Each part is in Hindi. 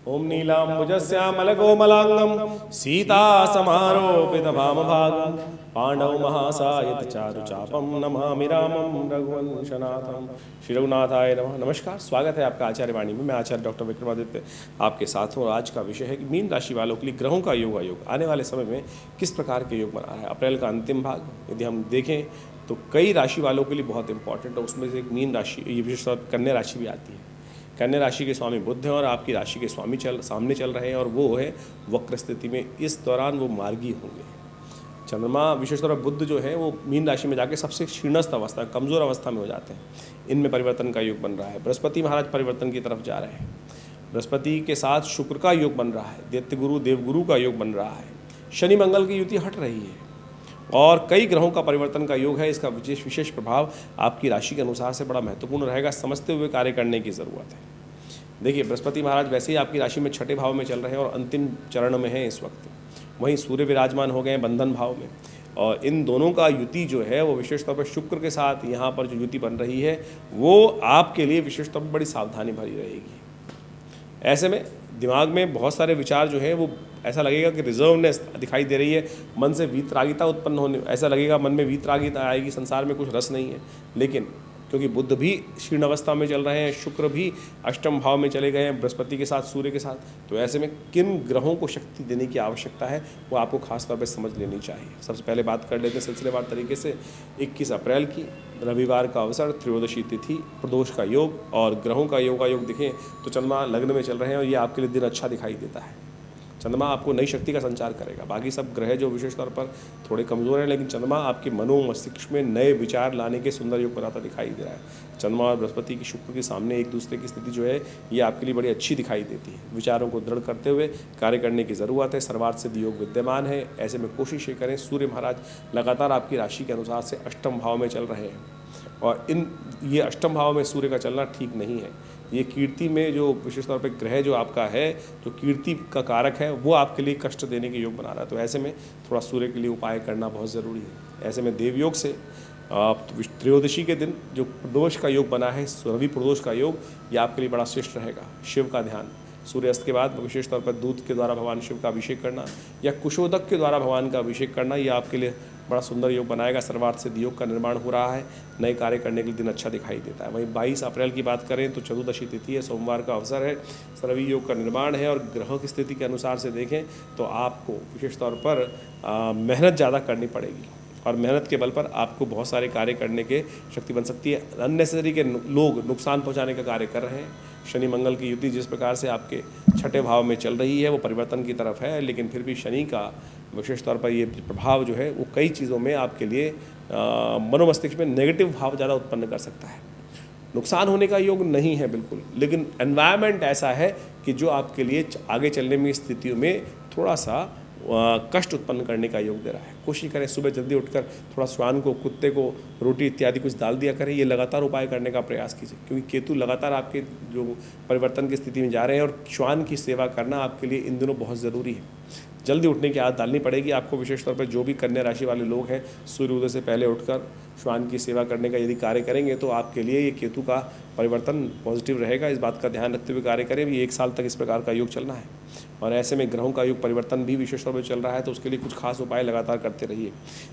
ओम नीलाम्बुजस्यामलकोमलाङ्गं सीतासमारोपितवामभागं पाण्डव महासायत चारुचापं नमामि रामं रघुवंशनाथं। श्री रघुनाथाय नमः। नमस्कार, स्वागत है आपका आचार्य वाणी में। मैं आचार्य डॉक्टर विक्रमादित्य आपके साथ हूँ। आज का विषय है कि मीन राशि वालों के लिए ग्रहों का योग आने वाले समय में किस प्रकार के योग बना है। अप्रैल का अंतिम भाग यदि हम देखें तो कई राशि वालों के लिए बहुत इंपॉर्टेंट है। उसमें से एक मीन राशि, ये विशेषतौर कन्या राशि भी आती है। कन्या राशि के स्वामी बुध हैं और आपकी राशि के स्वामी सामने चल रहे हैं और वो है वक्र स्थिति में। इस दौरान वो मार्गी होंगे। चंद्रमा विशेषतौर बुध जो है वो मीन राशि में जाके सबसे क्षीणस्थ अवस्था, कमज़ोर अवस्था में हो जाते हैं। इनमें परिवर्तन का योग बन रहा है। बृहस्पति महाराज परिवर्तन की तरफ जा रहे हैं। बृहस्पति के साथ शुक्र का योग बन रहा है। दैत्य गुरु देवगुरु का योग बन रहा है। शनि मंगल की युति हट रही है और कई ग्रहों का परिवर्तन का योग है। इसका विशेष प्रभाव आपकी राशि के अनुसार से बड़ा महत्वपूर्ण रहेगा। समझते हुए कार्य करने की ज़रूरत है। देखिए, बृहस्पति महाराज वैसे ही आपकी राशि में छठे भाव में चल रहे हैं और अंतिम चरण में हैं इस वक्त। वहीं सूर्य विराजमान हो गए हैं बंधन भाव में और इन दोनों का युति जो है वो विशेष तौर पर शुक्र के साथ यहाँ पर जो युति बन रही है वो आपके लिए विशेष तौर पर बड़ी सावधानी भरी रहेगी। ऐसे में दिमाग में बहुत सारे विचार जो है वो ऐसा लगेगा कि रिजर्वनेस दिखाई दे रही है। मन से वीतरागिता उत्पन्न होने, ऐसा लगेगा मन में वीतरागिता आएगी, संसार में कुछ रस नहीं है। लेकिन क्योंकि बुध भी क्षीण अवस्था में चल रहे हैं, शुक्र भी अष्टम भाव में चले गए हैं बृहस्पति के साथ, सूर्य के साथ, तो ऐसे में किन ग्रहों को शक्ति देने की आवश्यकता है वो आपको खास तौर पर समझ लेनी चाहिए। सबसे पहले बात कर लेते हैं सिलसिलेवार तरीके से। 21 अप्रैल की रविवार का अवसर, त्रयोदशी तिथि, प्रदोष का योग और ग्रहों का योग देखें तो चंद्रमा लग्न में चल रहे हैं और ये आपके लिए दिन अच्छा दिखाई देता है। चंद्रमा आपको नई शक्ति का संचार करेगा। बाकी सब ग्रह जो विशेष तौर पर थोड़े कमज़ोर हैं, लेकिन चंद्रमा आपके मनो मस्तिष्क में नए विचार लाने के सुंदर योग बनाता दिखाई दे रहा है। चंद्रमा और बृहस्पति की शुक्र के सामने एक दूसरे की स्थिति जो है ये आपके लिए बड़ी अच्छी दिखाई देती है। विचारों को दृढ़ करते हुए कार्य करने की ज़रूरत है। सर्वार्थ सिद्ध योग विद्यमान है। ऐसे में कोशिश ये करें। सूर्य महाराज लगातार आपकी राशि के अनुसार से अष्टम भाव में चल रहे हैं और ये अष्टम भाव में सूर्य का चलना ठीक नहीं है। ये कीर्ति में जो विशेष तौर पे ग्रह जो आपका है, जो कीर्ति का कारक है, वो आपके लिए कष्ट देने के योग बना रहा है। तो ऐसे में थोड़ा सूर्य के लिए उपाय करना बहुत ज़रूरी है। ऐसे में देवयोग से त्रयोदशी के दिन जो प्रदोष का योग बना है, रवि प्रदोष का योग, ये आपके लिए बड़ा श्रेष्ठ रहेगा। शिव का ध्यान, सूर्यास्त के बाद विशेष तौर पर दूध के द्वारा भगवान शिव का अभिषेक करना या कुशोदक के द्वारा भगवान का अभिषेक करना, ये आपके लिए बड़ा सुंदर योग बनाएगा। सर्वार्थ सिद्ध योग का निर्माण हो रहा है। नए कार्य करने के लिए दिन अच्छा दिखाई देता है। वहीं 22 अप्रैल की बात करें तो चतुर्दशी तिथि है, सोमवार का अवसर है, रवि योग का निर्माण है और ग्रहों की स्थिति के अनुसार से देखें तो आपको विशेष तौर पर मेहनत ज़्यादा करनी पड़ेगी और मेहनत के बल पर आपको बहुत सारे कार्य करने के शक्ति बन सकती है। अननेसेसरी के लोग नुकसान पहुंचाने का कार्य कर रहे हैं। शनि मंगल की युति जिस प्रकार से आपके छठे भाव में चल रही है वो परिवर्तन की तरफ है, लेकिन फिर भी शनि का विशेष तौर पर ये प्रभाव जो है वो कई चीज़ों में आपके लिए मनोमस्तिष्क में नेगेटिव भाव ज़्यादा उत्पन्न कर सकता है। नुकसान होने का योग नहीं है बिल्कुल, लेकिन एनवायरनमेंट ऐसा है कि जो आपके लिए आगे चलने में स्थितियों में थोड़ा सा कष्ट उत्पन्न करने का योग दे रहा है। कोशिश करें सुबह जल्दी उठकर थोड़ा श्वान को, कुत्ते को रोटी इत्यादि कुछ डाल दिया करें। ये लगातार उपाय करने का प्रयास कीजिए, क्योंकि केतु लगातार आपके जो परिवर्तन की स्थिति में जा रहे हैं और श्वान की सेवा करना आपके लिए इन दिनों बहुत ज़रूरी है। जल्दी उठने की आदत डालनी पड़ेगी आपको। विशेष तौर पर जो भी कन्या राशि वाले लोग हैं, सूर्योदय से पहले उठकर श्वान की सेवा करने का यदि कार्य करेंगे तो आपके लिए ये केतु का परिवर्तन पॉजिटिव रहेगा। इस बात का ध्यान रखते हुए कार्य करें। ये 1 साल तक इस प्रकार का योग चलना है और ऐसे में ग्रहों का योग परिवर्तन भी विशेष तौर पर चल रहा है, तो उसके लिए कुछ खास उपाय लगातार करते रहिए।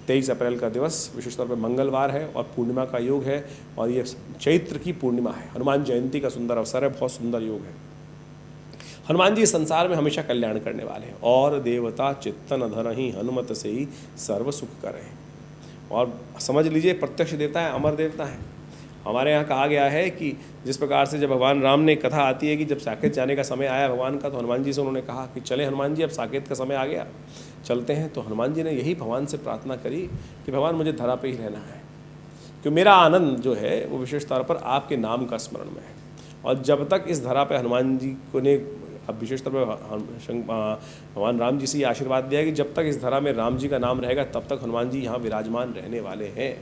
23 अप्रैल का दिवस विशेष तौर पर मंगलवार है और पूर्णिमा का योग है और ये चैत्र की पूर्णिमा है। हनुमान जयंती का सुंदर अवसर है, बहुत सुंदर योग है। हनुमान जी संसार में हमेशा कल्याण करने वाले हैं और देवता चित्तन धरहि हनुमत से ही सर्व सुख करें। और समझ लीजिए प्रत्यक्ष देवता है, अमर देवता है। हमारे यहाँ कहा गया है कि जिस प्रकार से जब भगवान राम ने कथा आती है कि जब साकेत जाने का समय आया भगवान का, तो हनुमान जी से उन्होंने कहा कि चले हनुमान जी, अब साकेत का समय आ गया, चलते हैं। तो हनुमान जी ने यही भगवान से प्रार्थना करी कि भगवान मुझे धरा पे ही रहना है, क्योंकि मेरा आनंद जो है वो विशेष तौर पर आपके नाम का स्मरण में है। और जब तक इस धरा पे हनुमान जी को ने अब विशेष तौर पर भगवान राम जी से ये आशीर्वाद दिया है कि जब तक इस धरा में राम जी का नाम रहेगा तब तक हनुमान जी यहाँ विराजमान रहने वाले हैं।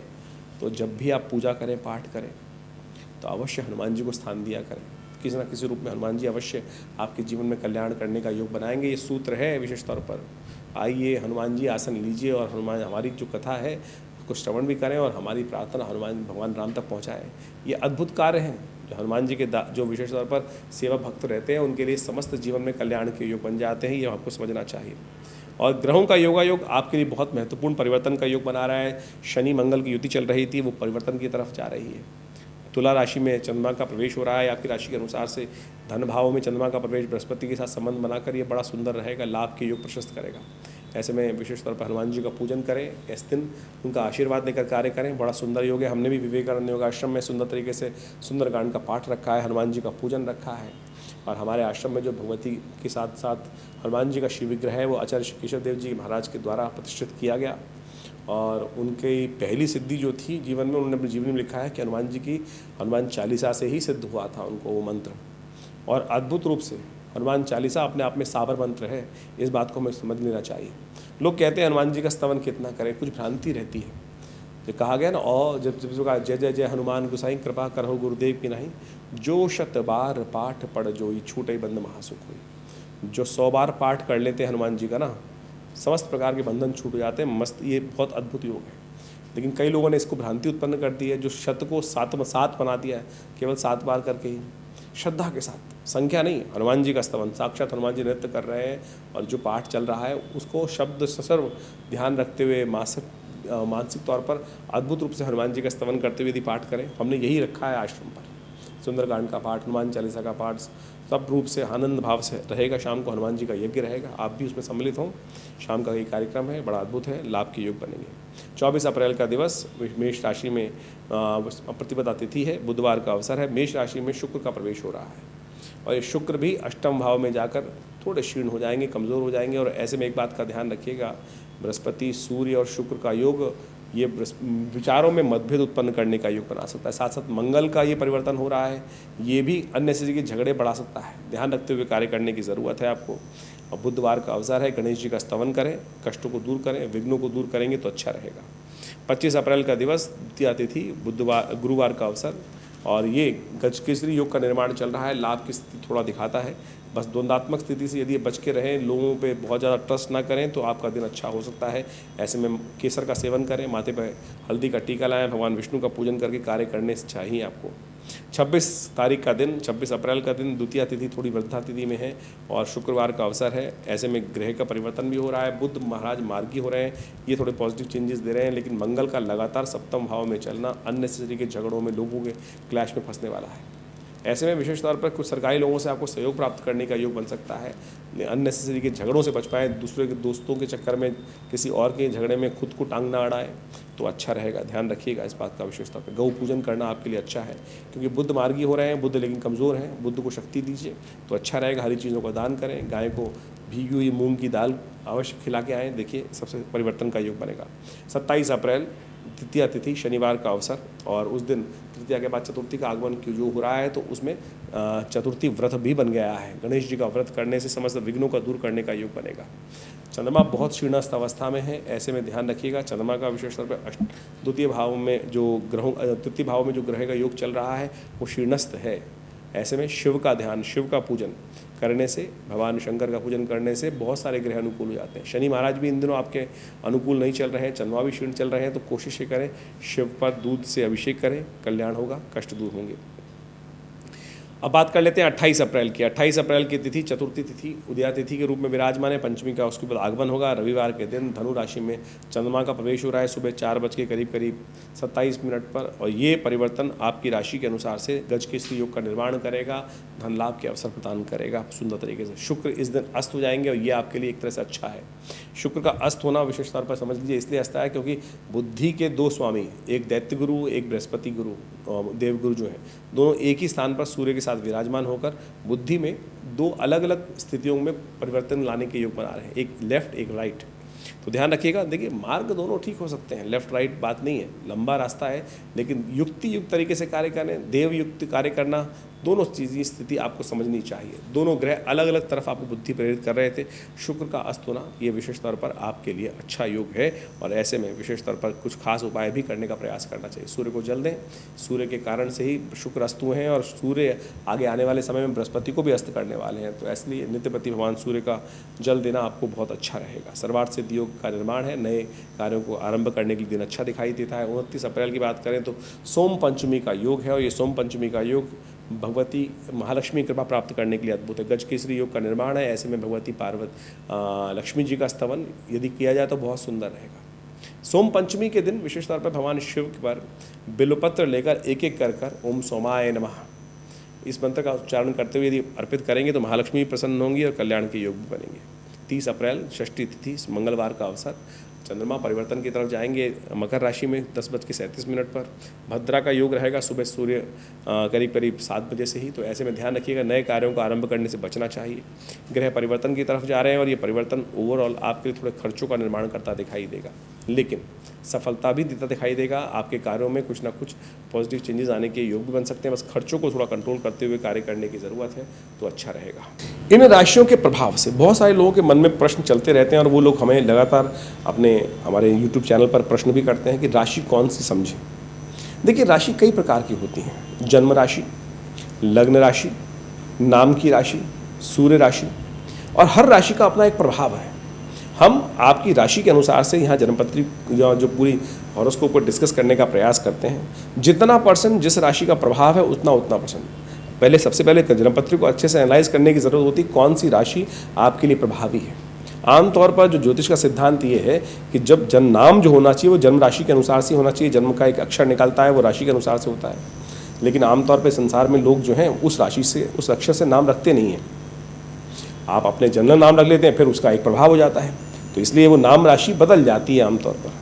तो जब भी आप पूजा करें, पाठ करें, तो अवश्य हनुमान जी को स्थान दिया करें। किसी न किसी रूप में हनुमान जी अवश्य आपके जीवन में कल्याण करने का योग बनाएंगे। ये सूत्र है विशेष तौर पर। आइए हनुमान जी आसन लीजिए और हनुमान हमारी जो कथा है उसको श्रवण भी करें और हमारी प्रार्थना हनुमान भगवान राम तक पहुँचाएँ। ये अद्भुत कार्य हैं। जो हनुमान जी के जो विशेष तौर पर सेवा भक्त रहते हैं उनके लिए समस्त जीवन में कल्याण के योग बन जाते हैं, ये आपको समझना चाहिए। और ग्रहों का योगायोग आपके लिए बहुत महत्वपूर्ण परिवर्तन का योग बना रहा है। शनि मंगल की युति चल रही थी, वो परिवर्तन की तरफ जा रही है। तुला राशि में चंद्रमा का प्रवेश हो रहा है, आपकी राशि के अनुसार से धन भाव में चंद्रमा का प्रवेश बृहस्पति के साथ संबंध बनाकर ये बड़ा सुंदर रहेगा, लाभ के योग प्रशस्त करेगा। ऐसे में विशेष तौर पर हनुमान जी का पूजन करें, इस दिन उनका आशीर्वाद लेकर कार्य करें, बड़ा सुंदर योग है। हमने भी विवेकानंद योगाश्रम में सुंदर तरीके से सुंदरकांड का पाठ रखा है, हनुमान जी का पूजन रखा है। और हमारे आश्रम में जो भगवती के साथ साथ हनुमान जी का शिव विग्रह है वो आचार्य केशव देव जी महाराज के द्वारा प्रतिष्ठित किया गया। और उनकी पहली सिद्धि जो थी जीवन में, उन्होंने अपनी जीवनी में लिखा है कि हनुमान जी की हनुमान चालीसा से ही सिद्ध हुआ था उनको वो मंत्र। और अद्भुत रूप से हनुमान चालीसा अपने आप में साबर मंत्र है, इस बात को हमें समझ लेना चाहिए। लोग कहते हैं हनुमान जी का स्तवन कितना करें, कुछ भ्रांति रहती है। जो कहा गया ना, और जब कहा जय जय जय हनुमान गोसाई कृपा करहो गुरुदेव की नहीं, जो 100 बार पाठ पढ़ जोई छूटे बंद महासुख हुई। जो 100 बार पाठ कर लेते हैं हनुमान जी का ना, समस्त प्रकार के बंधन छूट जाते हैं। मस्त, ये बहुत अद्भुत योग है। लेकिन कई लोगों ने इसको भ्रांति उत्पन्न कर दी है, जो शत को 7 बना दिया है, केवल 7 बार करके ही, श्रद्धा के साथ, संख्या नहीं। हनुमान जी का स्तवन, साक्षात हनुमान जी नृत्य कर रहे हैं और जो पाठ चल रहा है उसको शब्द सर्व ध्यान रखते हुए मानसिक तौर पर अद्भुत रूप से हनुमान जी का स्तवन करते हुए यदि पाठ करें, हमने यही रखा है आश्रम पर। सुंदरकांड का पाठ, हनुमान चालीसा का पाठ सब रूप से आनंद भाव से रहेगा। शाम को हनुमान जी का यज्ञ रहेगा, आप भी उसमें सम्मिलित हों। शाम का ये कार्यक्रम है, बड़ा अद्भुत है, लाभ के योग बनेंगे। 24 अप्रैल का दिवस मेष राशि में प्रतिपदा तिथि है, बुधवार का अवसर है। मेष राशि में शुक्र का प्रवेश हो रहा है और ये शुक्र भी अष्टम भाव में जाकर थोड़े क्षीण हो जाएंगे, कमज़ोर हो जाएंगे। और ऐसे में एक बात का ध्यान रखिएगा, बृहस्पति सूर्य और शुक्र का योग ये विचारों में मतभेद उत्पन्न करने का योग बना सकता है। साथ साथ मंगल का ये परिवर्तन हो रहा है, ये भी अन्य से के झगड़े बढ़ा सकता है। ध्यान रखते हुए कार्य करने की ज़रूरत है आपको। और बुधवार का अवसर है, गणेश जी का स्तवन करें, कष्टों को दूर करें, विघ्नों को दूर करेंगे तो अच्छा रहेगा। 25 अप्रैल का दिवस, द्वितीया तिथि, गुरुवार का अवसर, और ये गजकेसरी योग का निर्माण चल रहा है। लाभ की स्थिति थोड़ा दिखाता है, बस द्वंद्वात्मक स्थिति से यदि बच के रहें, लोगों पे बहुत ज़्यादा ट्रस्ट ना करें तो आपका दिन अच्छा हो सकता है। ऐसे में केसर का सेवन करें, माथे पर हल्दी का टीका लाएं, भगवान विष्णु का पूजन करके कार्य करने से चाहिए आपको। 26 तारीख का दिन, 26 अप्रैल का दिन, द्वितीया तिथि थोड़ी वृद्धा तिथि में है और शुक्रवार का अवसर है। ऐसे में ग्रह का परिवर्तन भी हो रहा है, बुध महाराज मार्गी हो रहे हैं, ये थोड़े पॉजिटिव चेंजेस दे रहे हैं। लेकिन मंगल का लगातार सप्तम भाव में चलना अननेसेसरी के झगड़ों में, लोगों के क्लैश में फंसने वाला है। ऐसे में विशेष तौर पर कुछ सरकारी लोगों से आपको सहयोग प्राप्त करने का योग बन सकता है। अननेसेसरी के झगड़ों से बच पाएँ, दूसरे के दोस्तों के चक्कर में किसी और के झगड़े में खुद को टांग ना अड़ाएं तो अच्छा रहेगा। ध्यान रखिएगा इस बात का विशेष तौर पर। गौ पूजन करना आपके लिए अच्छा है, क्योंकि बुध मार्गी हो रहे हैं, बुध लेकिन कमज़ोर हैं, बुध को शक्ति दीजिए तो अच्छा रहेगा। हरी चीज़ों का दान करें, गाय को भीगी हुई मूंग की दाल अवश्य खिला के आएँ, देखिए सबसे परिवर्तन का योग बनेगा। 27 अप्रैल तृतीया तिथि, शनिवार का अवसर, और उस दिन तृतीया के बाद चतुर्थी का आगमन जो हो रहा है तो उसमें चतुर्थी व्रत भी बन गया है। गणेश जी का व्रत करने से समस्त विघ्नों का दूर करने का योग बनेगा। चंद्रमा बहुत क्षीणस्थ अवस्था में है, ऐसे में ध्यान रखिएगा। चंद्रमा का विशेष तौर पर तृतीय भाव में जो ग्रह का योग चल रहा है वो क्षीणस्थ है। ऐसे में शिव का ध्यान, शिव का पूजन करने से, भगवान शंकर का पूजन करने से बहुत सारे ग्रह अनुकूल हो जाते हैं। शनि महाराज भी इन दिनों आपके अनुकूल नहीं चल रहे हैं, चंद्रमा भी क्षीण चल रहे हैं, तो कोशिश ये करें शिव पर दूध से अभिषेक करें, कल्याण होगा, कष्ट दूर होंगे। अब बात कर लेते हैं 28 अप्रैल की। 28 अप्रैल की तिथि चतुर्थी तिथि, उदया तिथि के रूप में विराजमान है। पंचमी का उसके बाद आगमन होगा। रविवार के दिन धनु राशि में चंद्रमा का प्रवेश हो रहा है सुबह 4 बज के करीब 27 मिनट पर, और ये परिवर्तन आपकी राशि के अनुसार से गजकेसरी योग का निर्माण करेगा, धन लाभ के अवसर प्रदान करेगा सुंदर तरीके से। शुक्र इस दिन अस्त हो जाएंगे और ये आपके लिए एक तरह से अच्छा है। शुक्र का अस्त होना विशेष तौर पर समझ लीजिए इसलिए अस्त है क्योंकि बुद्धि के 2 स्वामी, एक दैत्य गुरु, एक बृहस्पति गुरु, देवगुरु जो है, दोनों एक ही स्थान पर सूर्य के साथ विराजमान होकर बुद्धि में 2 अलग अलग स्थितियों में परिवर्तन लाने के योग बना रहे हैं, एक लेफ्ट एक राइट। तो ध्यान रखिएगा, देखिए मार्ग दोनों ठीक हो सकते हैं, लेफ्ट राइट बात नहीं है, लंबा रास्ता है, लेकिन युक्त तरीके से कार्य करें, देवयुक्त कार्य करना, दोनों चीज़ें स्थिति आपको समझनी चाहिए। दोनों ग्रह अलग अलग तरफ आपको बुद्धि प्रेरित कर रहे थे। शुक्र का अस्त होना ये विशेष तौर पर आपके लिए अच्छा योग है, और ऐसे में विशेष तौर पर कुछ खास उपाय भी करने का प्रयास करना चाहिए। सूर्य को जल दें, सूर्य के कारण से ही शुक्र अस्त हुए हैं, और सूर्य आगे आने वाले समय में बृहस्पति को भी अस्त करने वाले हैं, तो इसलिए नित्यपति भगवान सूर्य का जल देना आपको बहुत अच्छा रहेगा। सर्वार्थ सिद्धि योग का निर्माण है, नए कार्यों को आरंभ करने के लिए दिन अच्छा दिखाई देता है। 29 अप्रैल की बात करें तो सोम पंचमी का योग है, और ये सोम पंचमी का योग भगवती महालक्ष्मी कृपा प्राप्त करने के लिए अद्भुत है। गजकेसरी योग का निर्माण है, ऐसे में भगवती लक्ष्मी जी का स्तवन यदि किया जाए तो बहुत सुंदर रहेगा। सोम पंचमी के दिन विशेष तौर पर भगवान शिव पर बिल्वपत्र लेकर एक एक कर ओम सोमाय नमः इस मंत्र का उच्चारण करते हुए यदि अर्पित करेंगे तो महालक्ष्मी प्रसन्न होंगी और कल्याण के योग भी बनेंगे। 30 अप्रैल षष्ठी तिथि मंगलवार का अवसर, चंद्रमा परिवर्तन की तरफ जाएंगे मकर राशि में 10:37 पर। भद्रा का योग रहेगा सुबह सूर्य करीब करीब 7 बजे से ही, तो ऐसे में ध्यान रखिएगा नए कार्यों को आरंभ करने से बचना चाहिए। ग्रह परिवर्तन की तरफ जा रहे हैं और ये परिवर्तन ओवरऑल आपके लिए थोड़े खर्चों का निर्माण करता दिखाई देगा, लेकिन सफलता भी देता दिखाई देगा। आपके कार्यों में कुछ ना कुछ पॉजिटिव चेंजेस आने के योग भी बन सकते हैं, बस खर्चों को थोड़ा कंट्रोल करते हुए कार्य करने की ज़रूरत है तो अच्छा रहेगा। इन राशियों के प्रभाव से बहुत सारे लोगों के मन में प्रश्न चलते रहते हैं और वो लोग हमें लगातार हमारे YouTube चैनल पर प्रश्न भी करते हैं कि राशि कौन सी समझें। देखिए, राशि कई प्रकार की होती हैं। जन्म राशि, लग्न राशि, नाम की राशि, सूर्य राशि, और हर राशि का अपना एक प्रभाव है। हम आपकी राशि के अनुसार से यहाँ जन्मपत्री जो पूरी हॉरोस्कोप को डिस्कस करने का प्रयास करते हैं। जितना % जिस राशि का प्रभाव है उतना % पहले सबसे पहले जन्मपत्री को अच्छे से एनालाइज करने की ज़रूरत होती है, कौन सी राशि आपके लिए प्रभावी है। आमतौर पर जो ज्योतिष का सिद्धांत ये है कि जब जन्म नाम जो होना चाहिए वो जन्म राशि के अनुसार से होना चाहिए। जन्म का एक अक्षर निकलता है वो राशि के अनुसार से होता है, लेकिन आमतौर पर संसार में लोग जो हैं उस राशि से उस अक्षर से नाम रखते नहीं हैं। आप अपने जनरल नाम रख लेते हैं, फिर उसका एक प्रभाव हो जाता है, तो इसलिए वो नाम राशि बदल जाती है आमतौर पर,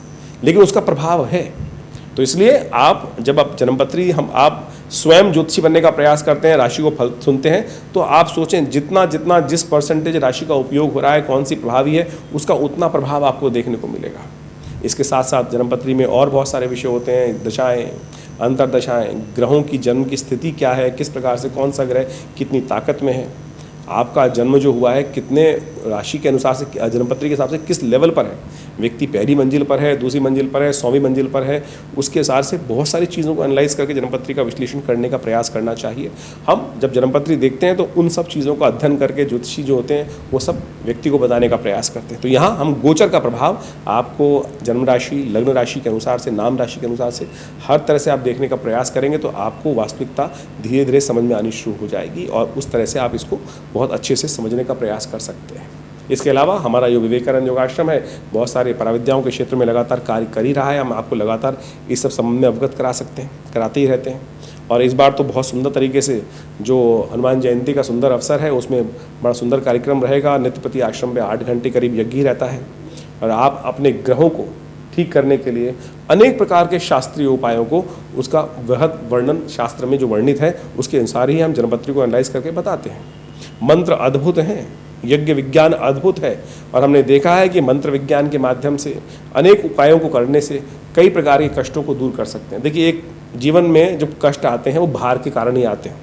लेकिन उसका प्रभाव है। तो इसलिए आप जब आप जन्मपत्री आप स्वयं ज्योतिषी बनने का प्रयास करते हैं, राशि को फल सुनते हैं, तो आप सोचें जितना जितना जिस % राशि का उपयोग हो रहा है, कौन सी प्रभावी है, उसका उतना प्रभाव आपको देखने को मिलेगा। इसके साथ साथ जन्मपत्री में और बहुत सारे विषय होते हैं, दशाएँ, अंतर्दशाएँ, ग्रहों की जन्म की स्थिति क्या है, किस प्रकार से कौन सा ग्रह कितनी ताकत में है, आपका जन्म जो हुआ है कितने राशि के अनुसार से जन्मपत्री के हिसाब से किस लेवल पर है, व्यक्ति पहली मंजिल पर है, दूसरी मंजिल पर है, 100वीं मंजिल पर है, उसके हिसाब से बहुत सारी चीज़ों को एनालाइज करके जन्मपत्री का विश्लेषण करने का प्रयास करना चाहिए। हम जब जन्मपत्री देखते हैं तो उन सब चीज़ों का अध्ययन करके ज्योतिषी जो होते हैं वो सब व्यक्ति को बताने का प्रयास करते हैं। तो यहाँ हम गोचर का प्रभाव आपको जन्म राशि, लग्न राशि के अनुसार से, नाम राशि के अनुसार से हर तरह से आप देखने का प्रयास करेंगे तो आपको वास्तविकता धीरे धीरे समझ में आनी शुरू हो जाएगी और उस तरह से आप इसको बहुत अच्छे से समझने का प्रयास कर सकते हैं। इसके अलावा हमारा जो विवेकानंद योगाश्रम है बहुत सारे पराविद्याओं के क्षेत्र में लगातार कार्य कर ही रहा है। हम आपको लगातार इस सब संबंध में अवगत करा सकते हैं, कराते ही रहते हैं। और इस बार तो बहुत सुंदर तरीके से जो हनुमान जयंती का सुंदर अवसर है उसमें बड़ा सुंदर कार्यक्रम रहेगा। नित्य प्रति आश्रम में 8 घंटे करीब यज्ञ ही रहता है और आप अपने ग्रहों को ठीक करने के लिए अनेक प्रकार के शास्त्रीय उपायों को उसका वृहद वर्णन शास्त्र में जो वर्णित है उसके अनुसार ही हम जन्मपत्री को एनालाइज करके बताते हैं। मंत्र अद्भुत हैं, यज्ञ विज्ञान अद्भुत है और हमने देखा है कि मंत्र विज्ञान के माध्यम से अनेक उपायों को करने से कई प्रकार के कष्टों को दूर कर सकते हैं। देखिए, एक जीवन में जो कष्ट आते हैं वो भार के कारण ही आते हैं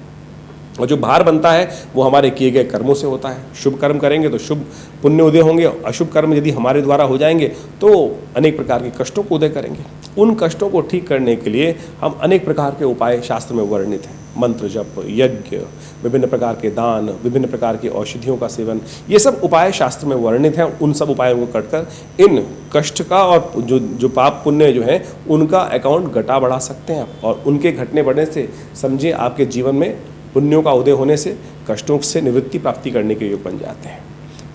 और जो भार बनता है वो हमारे किए गए कर्मों से होता है। शुभ कर्म करेंगे तो शुभ पुण्य उदय होंगे, अशुभ कर्म यदि हमारे द्वारा हो जाएंगे तो अनेक प्रकार के कष्टों को उदय करेंगे। उन कष्टों को ठीक करने के लिए हम अनेक प्रकार के उपाय शास्त्र में वर्णित हैं। मंत्र जप, यज्ञ, विभिन्न प्रकार के दान, विभिन्न प्रकार की औषधियों का सेवन, ये सब उपाय शास्त्र में वर्णित हैं। उन सब उपायों को करकर इन कष्ट का और जो पाप पुण्य जो है उनका अकाउंट घटा बढ़ा सकते हैं और उनके घटने बढ़ने से समझिए आपके जीवन में पुण्यों का उदय होने से कष्टों से निवृत्ति प्राप्ति करने के योग बन जाते हैं।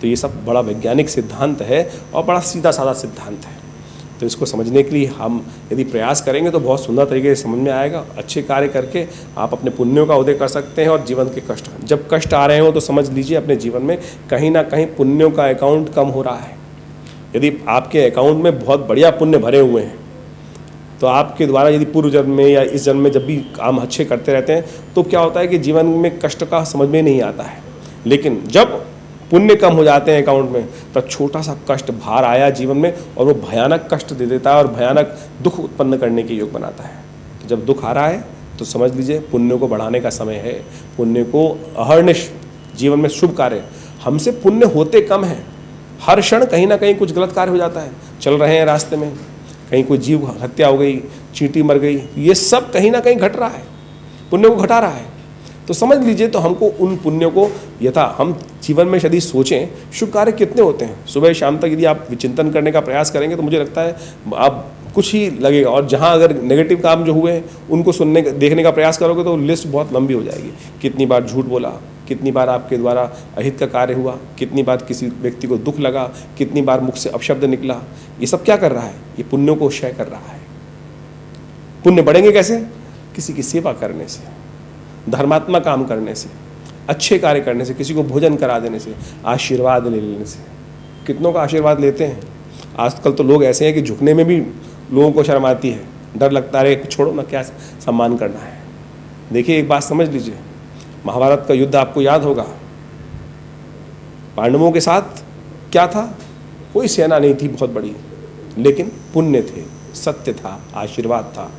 तो ये सब बड़ा वैज्ञानिक सिद्धांत है और बड़ा सीधा साधा सिद्धांत है। तो इसको समझने के लिए हम यदि प्रयास करेंगे तो बहुत सुंदर तरीके से समझ में आएगा। अच्छे कार्य करके आप अपने पुण्यों का उदय कर सकते हैं और जीवन के कष्ट, जब कष्ट आ रहे हो तो समझ लीजिए अपने जीवन में कहीं ना कहीं पुण्यों का अकाउंट कम हो रहा है। यदि आपके अकाउंट में बहुत बढ़िया पुण्य भरे हुए हैं तो आपके द्वारा यदि पूर्व जन्म में या इस जन्म में जब भी काम अच्छे करते रहते हैं तो क्या होता है कि जीवन में कष्ट का समझ में नहीं आता है। लेकिन जब पुण्य कम हो जाते हैं अकाउंट में तब छोटा सा कष्ट भार आया जीवन में और वो भयानक कष्ट दे देता है और भयानक दुख उत्पन्न करने के योग बनाता है। तो जब दुख आ रहा है तो समझ लीजिए पुण्य को बढ़ाने का समय है। पुण्य को अहर्निश जीवन में शुभ कार्य, हमसे पुण्य होते कम हैं। हर क्षण कहीं ना कहीं कुछ गलत कार्य हो जाता है। चल रहे हैं रास्ते में, कहीं कोई जीव हत्या हो गई, चींटी मर गई, ये सब कहीं ना कहीं घट रहा है, पुण्य को घटा रहा है। तो समझ लीजिए तो हमको उन पुण्यों को यथा हम जीवन में यदि सोचें शुभ कार्य कितने होते हैं, सुबह शाम तक यदि आप विचिंतन करने का प्रयास करेंगे तो मुझे लगता है आप कुछ ही लगेगा। और जहाँ अगर नेगेटिव काम जो हुए उनको देखने का प्रयास करोगे तो लिस्ट बहुत लंबी हो जाएगी। कितनी बार झूठ बोला, कितनी बार आपके द्वारा अहित का कार्य हुआ, कितनी बार किसी व्यक्ति को दुख लगा, कितनी बार मुख से अपशब्द निकला, ये सब क्या कर रहा है? ये पुण्यों को क्षय कर रहा है। पुण्य बढ़ेंगे कैसे? किसी की सेवा करने से, धर्मात्मक काम करने से, अच्छे कार्य करने से, किसी को भोजन करा देने से, आशीर्वाद ले लेने से। कितनों का आशीर्वाद लेते हैं? आजकल तो लोग ऐसे हैं कि झुकने में भी लोगों को शर्म आती है, डर लगता है, छोड़ो ना, क्या सम्मान करना है। देखिए एक बात समझ लीजिए, महाभारत का युद्ध आपको याद होगा, पांडवों के साथ क्या था? कोई सेना नहीं थी बहुत बड़ी, लेकिन पुण्य थे, सत्य था, आशीर्वाद था।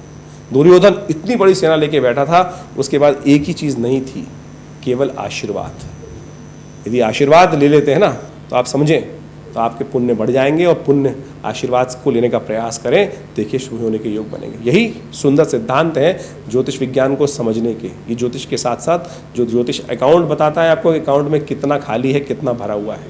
दुर्योधन इतनी बड़ी सेना लेके बैठा था, उसके बाद एक ही चीज नहीं थी, केवल आशीर्वाद। यदि आशीर्वाद ले लेते हैं ना, तो आप समझें, तो आपके पुण्य बढ़ जाएंगे और पुण्य आशीर्वाद को लेने का प्रयास करें, देखिए शुभ होने के योग बनेंगे। यही सुंदर सिद्धांत है ज्योतिष विज्ञान को समझने के। ये ज्योतिष के साथ साथ जो ज्योतिष अकाउंट बताता है आपको, अकाउंट में कितना खाली है, कितना भरा हुआ है,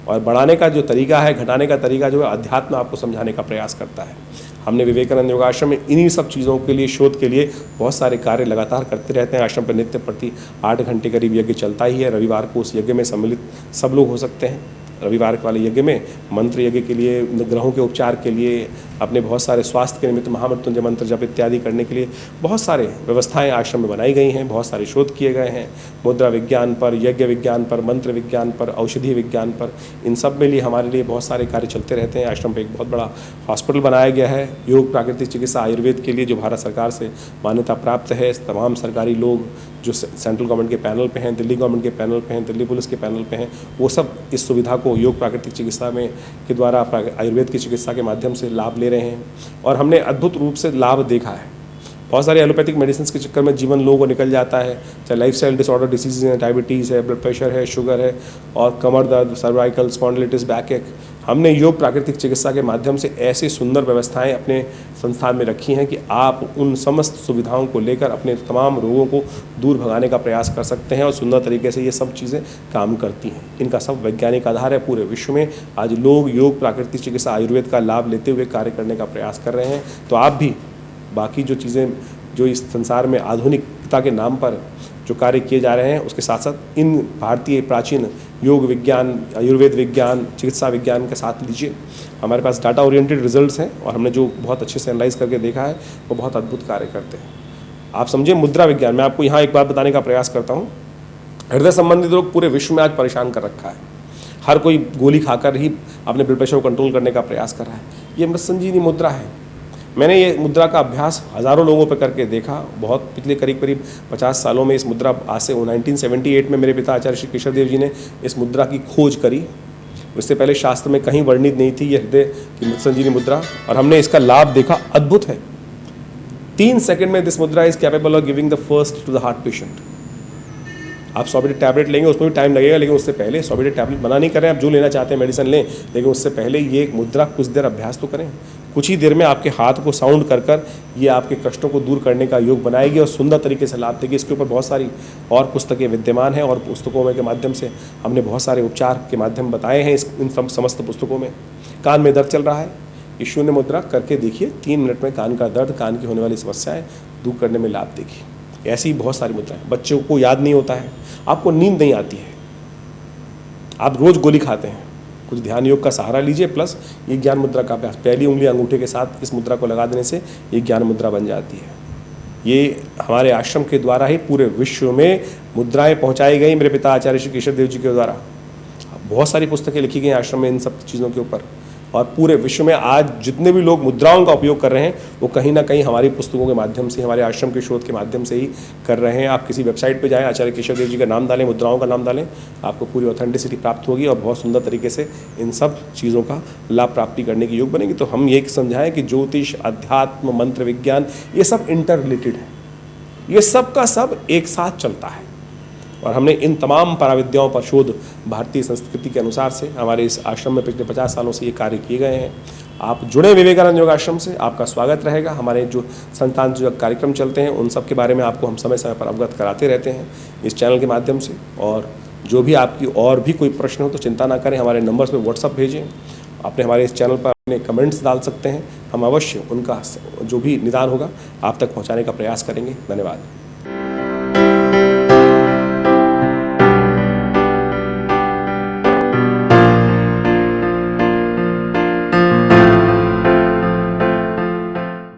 और बढ़ाने का जो तरीका है, घटाने का तरीका जो है, अध्यात्म आपको समझाने का प्रयास करता है। हमने विवेकानंद योगाश्रम में इन्हीं सब चीज़ों के लिए, शोध के लिए बहुत सारे कार्य लगातार करते रहते हैं। आश्रम पर नित्य प्रति 8 घंटे करीब यज्ञ चलता ही है। रविवार को उस यज्ञ में सम्मिलित सब लोग हो सकते हैं। रविवार वाले यज्ञ में मंत्र यज्ञ के लिए, ग्रहों के उपचार के लिए, अपने बहुत सारे स्वास्थ्य के निमित्त महामृत्युंजय मंत्र जप इत्यादि करने के लिए बहुत सारे व्यवस्थाएं आश्रम में बनाई गई हैं। बहुत सारे शोध किए गए हैं मुद्रा विज्ञान पर, यज्ञ विज्ञान पर, मंत्र विज्ञान पर, औषधि विज्ञान पर। इन सब में लिए हमारे लिए बहुत सारे कार्य चलते रहते हैं। आश्रम पर एक बहुत बड़ा हॉस्पिटल बनाया गया है योग प्राकृतिक चिकित्सा आयुर्वेद के लिए, जो भारत सरकार से मान्यता प्राप्त है। तमाम सरकारी लोग जो सेंट्रल गवर्नमेंट के पैनल पे हैं, दिल्ली गवर्नमेंट के पैनल पे हैं, दिल्ली पुलिस के पैनल पे हैं, वो सब इस सुविधा को योग प्राकृतिक चिकित्सा में के द्वारा आयुर्वेद की चिकित्सा के माध्यम से लाभ ले रहे हैं। और हमने अद्भुत रूप से लाभ देखा है। बहुत सारे एलोपैथिक मेडिसिन के चक्कर में जीवन लोगों को निकल जाता है, चाहे लाइफस्टाइल डिसऑर्डर डिसीज़ हैं, डायबिटीज़ है, ब्लड प्रेशर है, शुगर है, और कमर दर्द, सर्वाइकल स्पॉन्डिलिटिस, बैक एक। हमने योग प्राकृतिक चिकित्सा के माध्यम से ऐसी सुंदर व्यवस्थाएं अपने संस्थान में रखी हैं कि आप उन समस्त सुविधाओं को लेकर अपने तमाम रोगों को दूर भगाने का प्रयास कर सकते हैं, और सुंदर तरीके से ये सब चीज़ें काम करती हैं। इनका सब वैज्ञानिक आधार है। पूरे विश्व में आज लोग योग प्राकृतिक चिकित्सा आयुर्वेद का लाभ लेते हुए कार्य करने का प्रयास कर रहे हैं। तो आप भी बाकी जो चीज़ें जो इस संसार में आधुनिकता के नाम पर जो कार्य किए जा रहे हैं, उसके साथ साथ इन भारतीय प्राचीन योग विज्ञान, आयुर्वेद विज्ञान, चिकित्सा विज्ञान के साथ लीजिए। हमारे पास डाटा ओरिएंटेड रिजल्ट्स हैं, और हमने जो बहुत अच्छे से एनालाइज करके देखा है वो बहुत अद्भुत कार्य करते हैं। आप समझिए मुद्रा विज्ञान, मैं आपको यहाँ एक बात बताने का प्रयास करता हूँ। हृदय संबंधित रोग पूरे विश्व में आज परेशान कर रखा है। हर कोई गोली खाकर ही अपने ब्लड प्रेशर को कंट्रोल करने का प्रयास कर रहा है। ये मृत संजीवनी मुद्रा है। मैंने ये मुद्रा का अभ्यास हज़ारों लोगों पर करके देखा। बहुत पिछले करीब 50 सालों में इस मुद्रा, आज से 1978 में मेरे पिता आचार्य श्री केशव देव जी ने इस मुद्रा की खोज करी। इससे पहले शास्त्र में कहीं वर्णित नहीं थी ये हृदय की मृत संजीवनी मुद्रा, और हमने इसका लाभ देखा। अद्भुत है। 3 सेकंड में दिस मुद्रा is capable of giving the first to the heart patient. आप 100 बेटे टैबलेट लेंगे, उसमें भी टाइम लगेगा, लेकिन उससे पहले 100 बेटे टैबलेट मना नहीं कर रहे हैं, आप जो लेना चाहते हैं मेडिसिन लें, लेकिन उससे पहले ये एक मुद्रा कुछ देर अभ्यास तो करें। कुछ ही देर में आपके हाथ को साउंड कर ये आपके कष्टों को दूर करने का योग बनाएगी और सुंदर तरीके से लाभ देगी। इसके ऊपर बहुत सारी और पुस्तकें विद्यमान हैं, और पुस्तकों में के माध्यम से हमने बहुत सारे उपचार के माध्यम बताए हैं। इन समस्त पुस्तकों में कान में दर्द चल रहा है, ये शून्य मुद्रा करके देखिए, 3 मिनट में कान का दर्द, कान की होने वाली समस्याएं दूर करने में लाभ देगी। ऐसी बहुत सारी मुद्राएं। बच्चों को याद नहीं होता है, आपको नींद नहीं आती है, आप रोज गोली खाते हैं, कुछ ध्यान योग का सहारा लीजिए, प्लस ये ज्ञान मुद्रा का अभ्यास। पहली उंगली अंगूठे के साथ इस मुद्रा को लगा देने से ये ज्ञान मुद्रा बन जाती है। ये हमारे आश्रम के द्वारा ही पूरे विश्व में मुद्राएं पहुंचाई गई, मेरे पिता आचार्य श्री केशव देव जी के द्वारा। बहुत सारी पुस्तकें लिखी गई आश्रम में इन सब चीज़ों के ऊपर, और पूरे विश्व में आज जितने भी लोग मुद्राओं का उपयोग कर रहे हैं वो कहीं ना कहीं हमारी पुस्तकों के माध्यम से, हमारे आश्रम के शोध के माध्यम से ही कर रहे हैं। आप किसी वेबसाइट पे जाएं, आचार्य केशव देव जी का नाम डालें, मुद्राओं का नाम डालें, आपको पूरी ऑथेंटिसिटी प्राप्त होगी और बहुत सुंदर तरीके से इन सब चीज़ों का लाभ प्राप्ति करने की योग बनेगी। तो हम ये समझाएं कि ज्योतिष, अध्यात्म, मंत्र विज्ञान, ये सब इंटर रिलेटेड है, ये सब का सब एक साथ चलता है। और हमने इन तमाम पराविद्याओं पर शोध भारतीय संस्कृति के अनुसार से हमारे इस आश्रम में पिछले 50 सालों से ये कार्य किए गए हैं। आप जुड़े विवेकानंद योग आश्रम से, आपका स्वागत रहेगा। हमारे जो संस्थान जो कार्यक्रम चलते हैं उन सब के बारे में आपको हम समय समय पर अवगत कराते रहते हैं इस चैनल के माध्यम से। और जो भी आपकी और भी कोई प्रश्न हो तो चिंता ना करें, हमारे नंबर्स पर व्हाट्सअप भेजें, आपने हमारे इस चैनल पर अपने कमेंट्स डाल सकते हैं, हम अवश्य उनका जो भी निदान होगा आप तक पहुँचाने का प्रयास करेंगे। धन्यवाद।